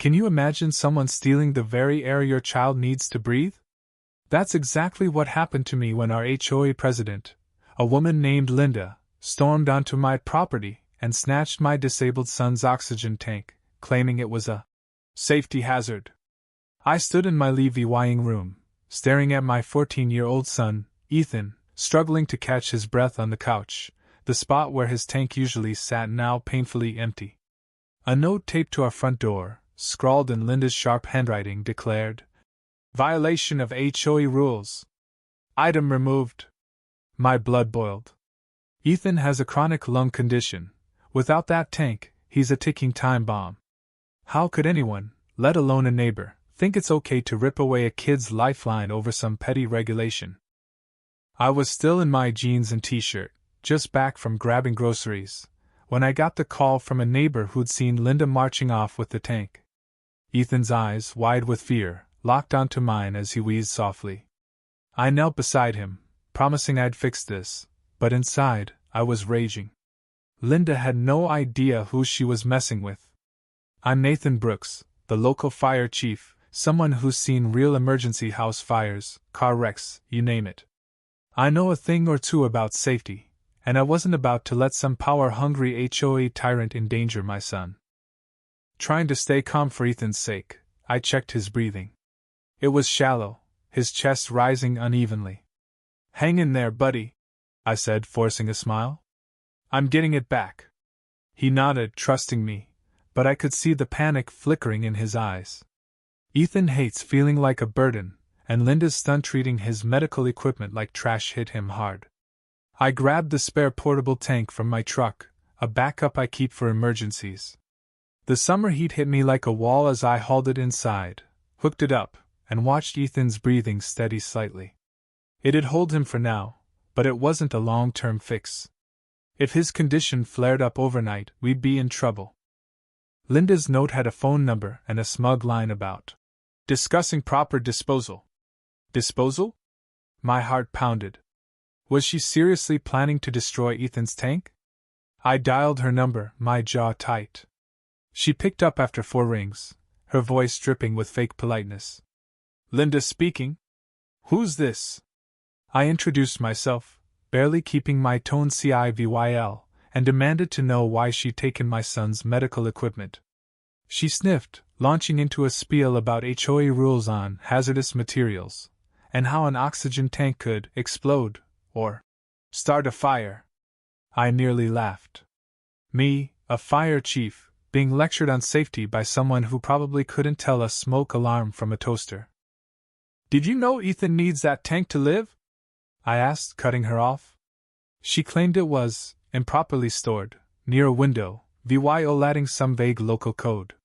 Can you imagine someone stealing the very air your child needs to breathe? That's exactly what happened to me when our HOA president, a woman named Linda, stormed onto my property and snatched my disabled son's oxygen tank, claiming it was a safety hazard. I stood in my levying room, staring at my 14-year-old son, Ethan, struggling to catch his breath on the couch, the spot where his tank usually sat now painfully empty. A note taped to our front door, scrawled in Linda's sharp handwriting, declared, "Violation of HOA rules. Item removed." My blood boiled. Ethan has a chronic lung condition. Without that tank, he's a ticking time bomb. How could anyone, let alone a neighbor, think it's okay to rip away a kid's lifeline over some petty regulation? I was still in my jeans and t-shirt, just back from grabbing groceries, when I got the call from a neighbor who'd seen Linda marching off with the tank. Ethan's eyes, wide with fear, locked onto mine as he wheezed softly. I knelt beside him, promising I'd fix this, but inside, I was raging. Linda had no idea who she was messing with. I'm Nathan Brooks, the local fire chief, someone who's seen real emergency house fires, car wrecks, you name it. I know a thing or two about safety, and I wasn't about to let some power-hungry HOA tyrant endanger my son. Trying to stay calm for Ethan's sake, I checked his breathing. It was shallow, his chest rising unevenly. "Hang in there, buddy," I said, forcing a smile. "I'm getting it back." He nodded, trusting me, but I could see the panic flickering in his eyes. Ethan hates feeling like a burden, and Linda's stunt treating his medical equipment like trash hit him hard. I grabbed the spare portable tank from my truck, a backup I keep for emergencies. The summer heat hit me like a wall as I hauled it inside, hooked it up, and watched Ethan's breathing steady slightly. It'd hold him for now, but it wasn't a long-term fix. If his condition flared up overnight, we'd be in trouble. Linda's note had a phone number and a smug line about discussing proper disposal. Disposal? My heart pounded. Was she seriously planning to destroy Ethan's tank? I dialed her number, my jaw tight. She picked up after 4 rings, her voice dripping with fake politeness. "Linda speaking? Who's this?" I introduced myself, barely keeping my tone civil, and demanded to know why she'd taken my son's medical equipment. She sniffed, launching into a spiel about HOA rules on hazardous materials, and how an oxygen tank could explode, or start a fire. I nearly laughed. Me, a fire chief, being lectured on safety by someone who probably couldn't tell a smoke alarm from a toaster. "Did you know Ethan needs that tank to live?" I asked, cutting her off. She claimed it was improperly stored, near a window, violating some vague local code.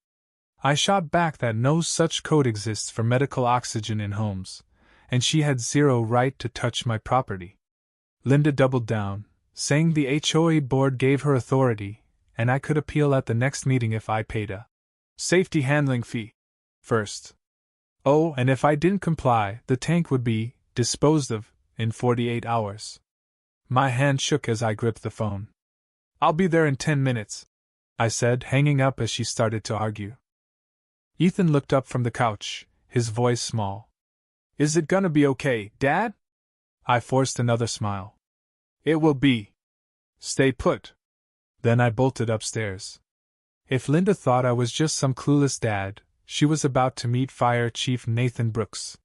I shot back that no such code exists for medical oxygen in homes, and she had zero right to touch my property. Linda doubled down, saying the HOA board gave her authority, and I could appeal at the next meeting if I paid a safety handling fee first. Oh, and if I didn't comply, the tank would be disposed of in 48 hours. My hand shook as I gripped the phone. "I'll be there in 10 minutes, I said, hanging up as she started to argue. Ethan looked up from the couch, his voice small. "Is it gonna be okay, Dad?" I forced another smile. "It will be. Stay put." Then I bolted upstairs. If Linda thought I was just some clueless dad, she was about to meet Fire Chief Nathan Brooks.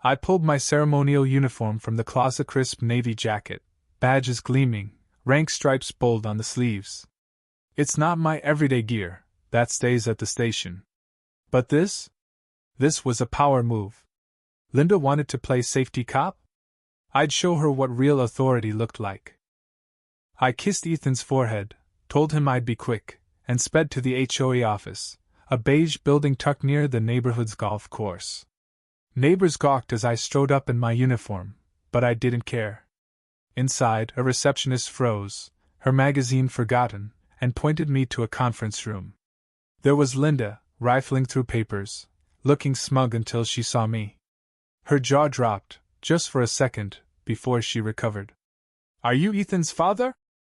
I pulled my ceremonial uniform from the closet, crisp navy jacket, badges gleaming, rank stripes bold on the sleeves. It's not my everyday gear, that stays at the station. But this was a power move. Linda wanted to play safety cop? I'd show her what real authority looked like. I kissed Ethan's forehead, told him I'd be quick, and sped to the HOA office, a beige building tucked near the neighborhood's golf course. Neighbors gawked as I strode up in my uniform, but I didn't care. Inside, a receptionist froze, her magazine forgotten, and pointed me to a conference room. There was Linda, rifling through papers, looking smug until she saw me. Her jaw dropped, just for a second, before she recovered. "Are you Ethan's father?"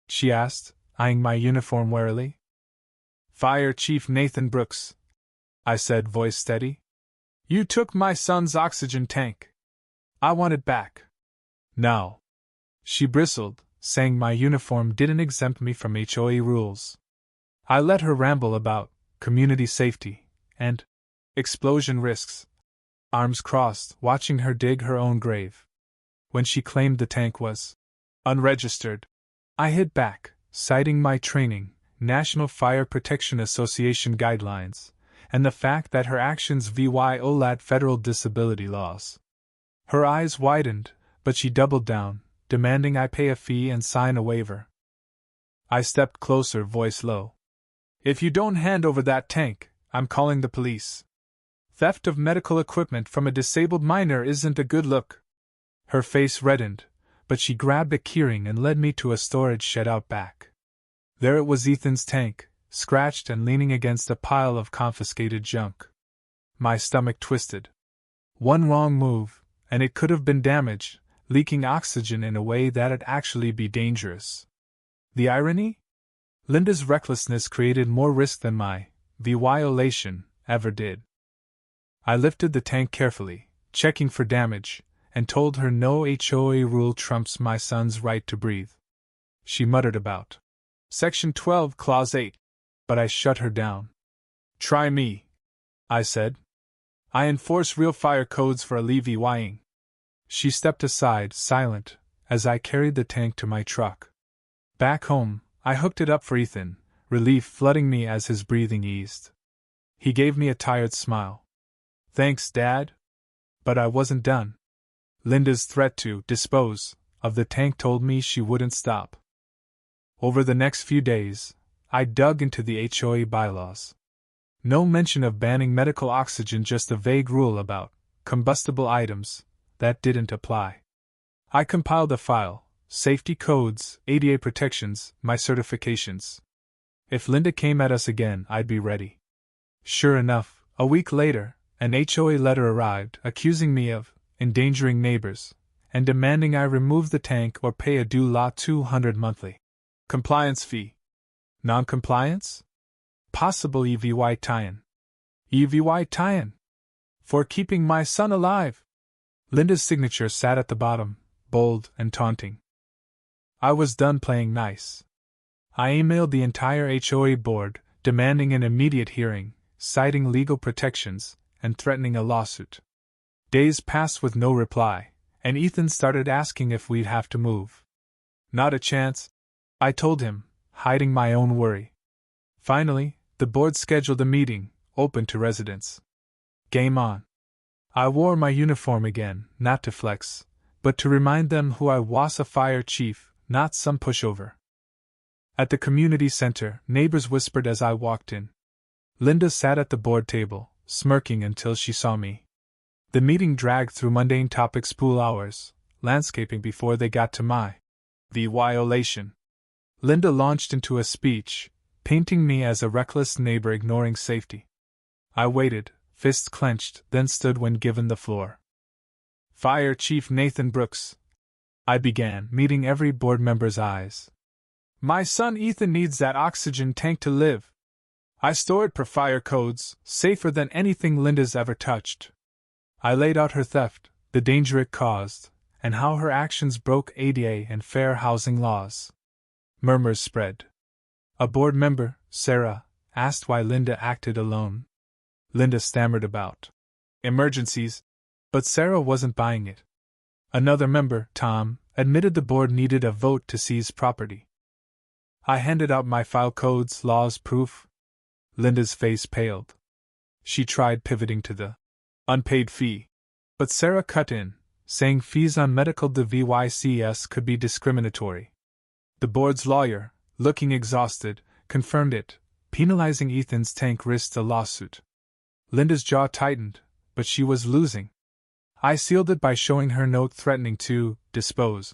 she asked, eyeing my uniform warily. "Fire Chief Nathan Brooks," I said, voice steady. You took my son's oxygen tank. I want it back. Now. She bristled, saying my uniform didn't exempt me from HOA rules. I let her ramble about community safety and explosion risks, arms crossed, watching her dig her own grave. When she claimed the tank was unregistered, I hit back, citing my training, National Fire Protection Association guidelines, and the fact that her actions violate federal disability laws. Her eyes widened, but she doubled down, demanding I pay a fee and sign a waiver. I stepped closer, voice low. If you don't hand over that tank, I'm calling the police. Theft of medical equipment from a disabled minor isn't a good look. Her face reddened, but she grabbed a keyring and led me to a storage shed out back. There it was, Ethan's tank, scratched and leaning against a pile of confiscated junk. My stomach twisted. One wrong move, and it could have been damaged, leaking oxygen in a way that'd actually be dangerous. The irony? Linda's recklessness created more risk than my violation ever did. I lifted the tank carefully, checking for damage, and told her no HOA rule trumps my son's right to breathe. She muttered about Section 12, Clause 8, but I shut her down. Try me, I said. I enforce real fire codes for alleviating. She stepped aside, silent, as I carried the tank to my truck. Back home, I hooked it up for Ethan, relief flooding me as his breathing eased. He gave me a tired smile. Thanks, Dad. But I wasn't done. Linda's threat to dispose of the tank told me she wouldn't stop. Over the next few days, I dug into the HOA bylaws. No mention of banning medical oxygen, just a vague rule about combustible items that didn't apply. I compiled a file, safety codes, ADA protections, my certifications. If Linda came at us again, I'd be ready. Sure enough, a week later, an HOA letter arrived accusing me of endangering neighbors and demanding I remove the tank or pay a due law $200 monthly compliance fee. Non-compliance? Possible EVY tie-in. EVY tie-in? For keeping my son alive. Linda's signature sat at the bottom, bold and taunting. I was done playing nice. I emailed the entire HOA board, demanding an immediate hearing, citing legal protections, and threatening a lawsuit. Days passed with no reply, and Ethan started asking if we'd have to move. Not a chance, I told him, hiding my own worry. Finally, the board scheduled a meeting, open to residents. Game on. I wore my uniform again, not to flex, but to remind them who I was, a fire chief, not some pushover. At the community center, neighbors whispered as I walked in. Linda sat at the board table, smirking until she saw me. The meeting dragged through mundane topics, pool hours, landscaping before they got to my violation. Linda launched into a speech, painting me as a reckless neighbor ignoring safety. I waited, fists clenched, then stood when given the floor. Fire Chief Nathan Brooks, I began, meeting every board member's eyes. My son Ethan needs that oxygen tank to live. I store it per fire codes, safer than anything Linda's ever touched. I laid out her theft, the danger it caused, and how her actions broke ADA and fair housing laws. Murmurs spread. A board member, Sarah, asked why Linda acted alone. Linda stammered about emergencies, but Sarah wasn't buying it. Another member, Tom, admitted the board needed a vote to seize property. I handed out my file codes, laws, proof. Linda's face paled. She tried pivoting to the unpaid fee, but Sarah cut in, saying fees on medical devices could be discriminatory. The board's lawyer, looking exhausted, confirmed it, penalizing Ethan's tank risked a lawsuit. Linda's jaw tightened, but she was losing. I sealed it by showing her note threatening to dispose